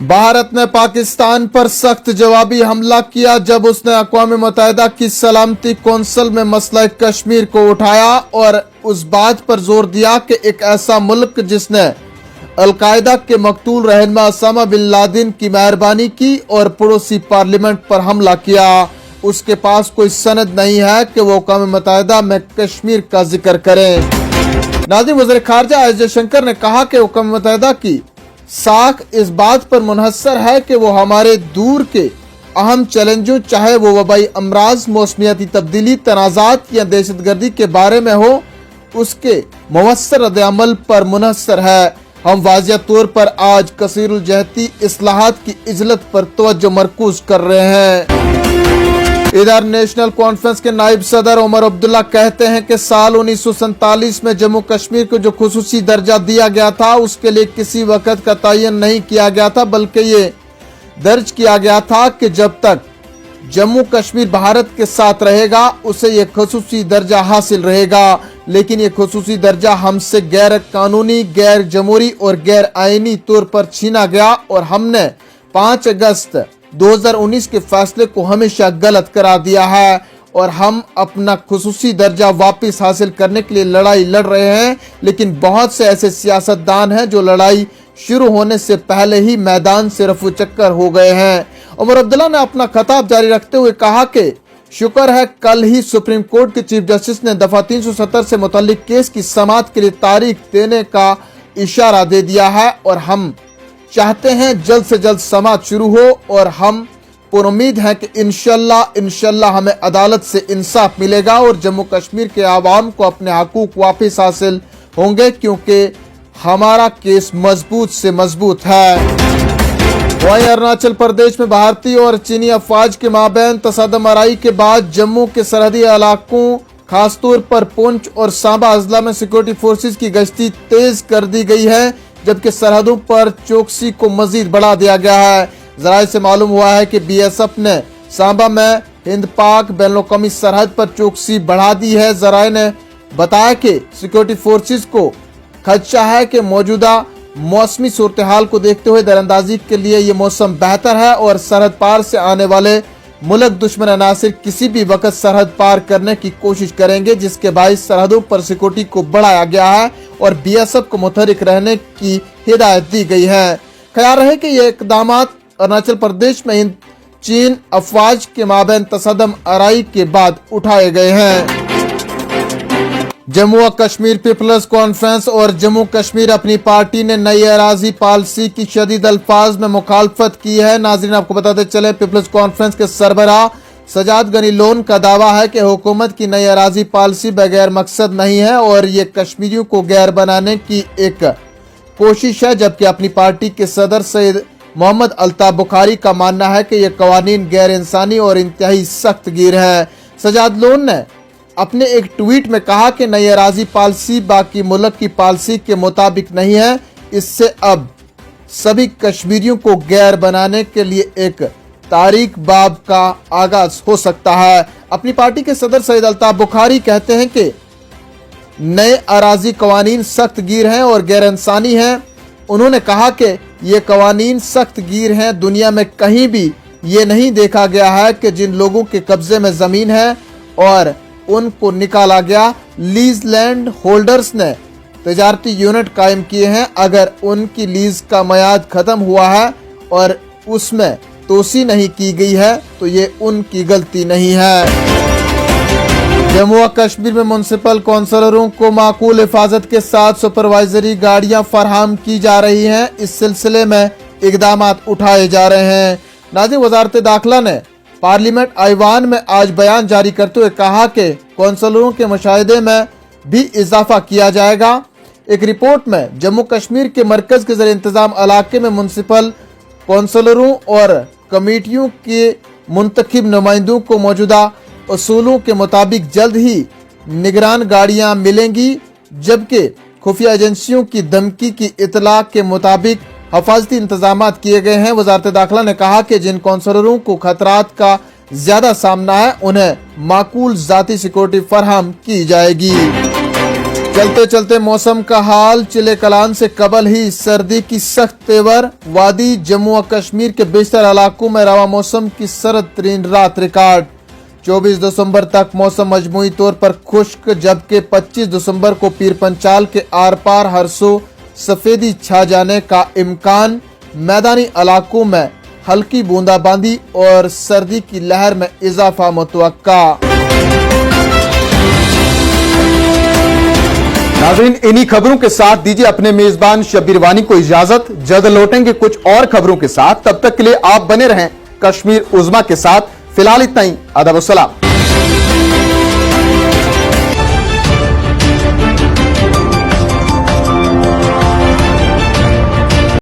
भारत ने पाकिस्तान पर सख्त जवाबी हमला किया जब उसने अक़वाम मुत्तहिदा की सलामती कौंसिल में मसला कश्मीर को उठाया और उस बात पर जोर दिया कि एक ऐसा मुल्क जिसने अल-कायदा के मकतूल रहनुमा ओसामा बिन लादेन की मेहरबानी की और पड़ोसी पार्लियामेंट पर हमला किया, उसके पास कोई सनद नहीं है कि वो अक़वाम मुत्तहिदा में कश्मीर का जिक्र करें। नाज़िम वज़ीर ख़ारजा एस जयशंकर ने कहा कि अक़वाम मुत्तहिदा की साख इस बात पर मुनहसर है कि वो हमारे दूर के अहम चैलेंजों, चाहे वो वबाई अमराज, मौसमियाती तब्दीली, तनाज़ात या दहशतगर्दी के बारे में हो, उसके मुवस्सर रद्द-ए-अमल पर मुनहसर है। हम वाज़िह तौर पर आज कसीरुल जहती इस्लाहात की इजलत पर तवज्जो मरकूज कर रहे हैं। इधर नेशनल कॉन्फ्रेंस के नायब सदर उमर अब्दुल्ला कहते हैं कि साल 1947 में जम्मू कश्मीर को जो खुसूसी दर्जा दिया गया था उसके लिए किसी वक्त का तयन नहीं किया गया था, बल्कि ये दर्ज किया गया था कि जब तक जम्मू कश्मीर भारत के साथ रहेगा उसे ये खुसूसी दर्जा हासिल रहेगा। लेकिन ये खुसूसी दर्जा हमसे गैर कानूनी, गैर जमहूरी और गैर आईनी तौर पर छीना गया और हमने 5 अगस्त 2019 के फैसले को हमेशा गलत करार दिया है और हम अपना खुसूसी दर्जा वापस हासिल करने के लिए लड़ाई लड़ रहे हैं। लेकिन बहुत से ऐसे सियासतदान हैं जो लड़ाई शुरू होने से पहले ही मैदान से रफू चक्कर हो गए हैं। उमर अब्दुल्ला ने अपना खिताब जारी रखते हुए कहा कि शुक्र है कल ही सुप्रीम कोर्ट के चीफ जस्टिस ने दफा 370 से मुतल्लिक केस की समाअत के लिए तारीख देने का इशारा दे दिया है और हम चाहते हैं जल्द से जल्द समाअत शुरू हो और हम पर उम्मीद है कि इंशाल्लाह हमें अदालत से इंसाफ मिलेगा और जम्मू कश्मीर के आवाम को अपने हकूक वापस हासिल होंगे, क्योंकि हमारा केस मजबूत से मजबूत है। वहीं अरुणाचल प्रदेश में भारतीय और चीनी अफवाज के माबैन तसादम आराई के बाद जम्मू के सरहदी इलाकों खासतौर पर पुंछ और सांबा अजला में सिक्योरिटी फोर्सेज की गश्ती तेज कर दी गई है, जबकि सरहदों पर चौकसी को मजीद बढ़ा दिया गया है। ज़राए से मालूम हुआ है कि बीएसएफ ने सांबा में हिंद पाक बैनुल-अक़वामी सरहद पर चौकसी बढ़ा दी है। ज़राए ने बताया कि सिक्योरिटी फोर्सेज को खदशा है कि मौजूदा मौसमी सूरत हाल को देखते हुए दरअंदाजी के लिए ये मौसम बेहतर है और सरहद पार से आने वाले मुल्क दुश्मन अनासिर किसी भी वक्त सरहद पार करने की कोशिश करेंगे, जिसके बाइस सरहदों पर सिक्योरिटी को बढ़ाया गया है और बीएसएफ को मुतहरिक रहने की हिदायत दी गई है। ख्याल रहे कि ये इकदाम अरुणाचल प्रदेश में हिंद चीन अफवाज के माबैन तसादम आराई के बाद उठाए गए हैं। जम्मू और कश्मीर पीपल्स कॉन्फ्रेंस और जम्मू कश्मीर अपनी पार्टी ने नई अराजी पॉलिसी की शदीद अल्फाज में मुखालफत की है। नाज़रीन, आपको बताते चले पीपल्स कॉन्फ्रेंस के सरबराह सजाद गनी लोन का दावा है कि हुकूमत की नई अराजी पॉलिसी बगैर मकसद नहीं है और ये कश्मीरियों को गैर बनाने की एक कोशिश है, जबकि अपनी पार्टी के सदर सैयद मोहम्मद अल्ताफ बुखारी का मानना है कि ये कवानीन गैर इंसानी और इंतहाई सख्त गिर है। सजाद लोन ने अपने एक ट्वीट में कहा कि नई अराजी पॉलिसी बाकी मुल्क की पॉलिसी के मुताबिक नहीं है, इससे अब सभी कश्मीरियों को गैर बनाने के लिए एक तारीख बाब का आगाज हो सकता है। अपनी पार्टी के सदर सैयद अल्ताफ बुखारी कहते हैं कि नए अराजी कवानीन सख्त गिर हैं और गैर इंसानी हैं। उन्होंने कहा कि ये कवानीन सख्त गिर हैं, दुनिया में कहीं भी ये नहीं देखा गया है कि जिन लोगों के कब्जे में जमीन है और उनको निकाला गया, लीज लैंड होल्डर्स ने तजारती यूनिट कायम किए हैं, अगर उनकी लीज का मियाद खत्म हुआ है और उसमें तोसी नहीं की गई है तो ये उनकी गलती नहीं है। जम्मू और कश्मीर में म्युनिसिपल काउंसलरों को माकूल हिफाजत के साथ सुपरवाइजरी गाड़ियां फराहम की जा रही हैं। इस सिलसिले में इकदाम उठाए जा रहे हैं। नाज़रीन, वज़ारत दाखिला ने पार्लियामेंट ऐवान में आज बयान जारी करते हुए कहा कि काउंसलरों के मुशाहिदे में भी इजाफा किया जाएगा। एक रिपोर्ट में जम्मू कश्मीर के मरकज के ज़र इंतज़ाम इलाके में म्युनिसिपल काउंसलरों और कमेटियों के मुंतखब नुमाइंदों को मौजूदा उसूलों के मुताबिक जल्द ही निगरान गाड़ियां मिलेंगी, जबकि खुफिया एजेंसियों की धमकी की इतला के मुताबिक हिफाजती इंतजाम किए गए हैं। वज़ारत दाखिला ने कहा कि जिन काउंसलरों को खतरात का ज्यादा सामना है उन्हें माकूल जाती सिक्योरिटी फराहम की जाएगी। चलते चलते मौसम का हाल, चिले कलान से कबल ही सर्दी की सख्त तेवर, वादी जम्मू और कश्मीर के बेशतर इलाकों में रवा मौसम की सर्द तरीन रात रिकॉर्ड। 24 दिसंबर तक मौसम मजमूई तौर पर खुश्क, जबकि 25 दिसंबर को पीर पंचाल के आर पार हरसों सफेदी छा जाने का इम्कान। मैदानी इलाकों में हल्की बूंदाबांदी और सर्दी की लहर में इजाफा मुतवक्का। नाज़रीन, इन्हीं खबरों के साथ दीजिए अपने मेजबान शब्बीर वानी को इजाजत। जल्द लौटेंगे कुछ और खबरों के साथ, तब तक के लिए आप बने रहें कश्मीर उज़्मा के साथ। फिलहाल इतना ही, अदब व सलाम।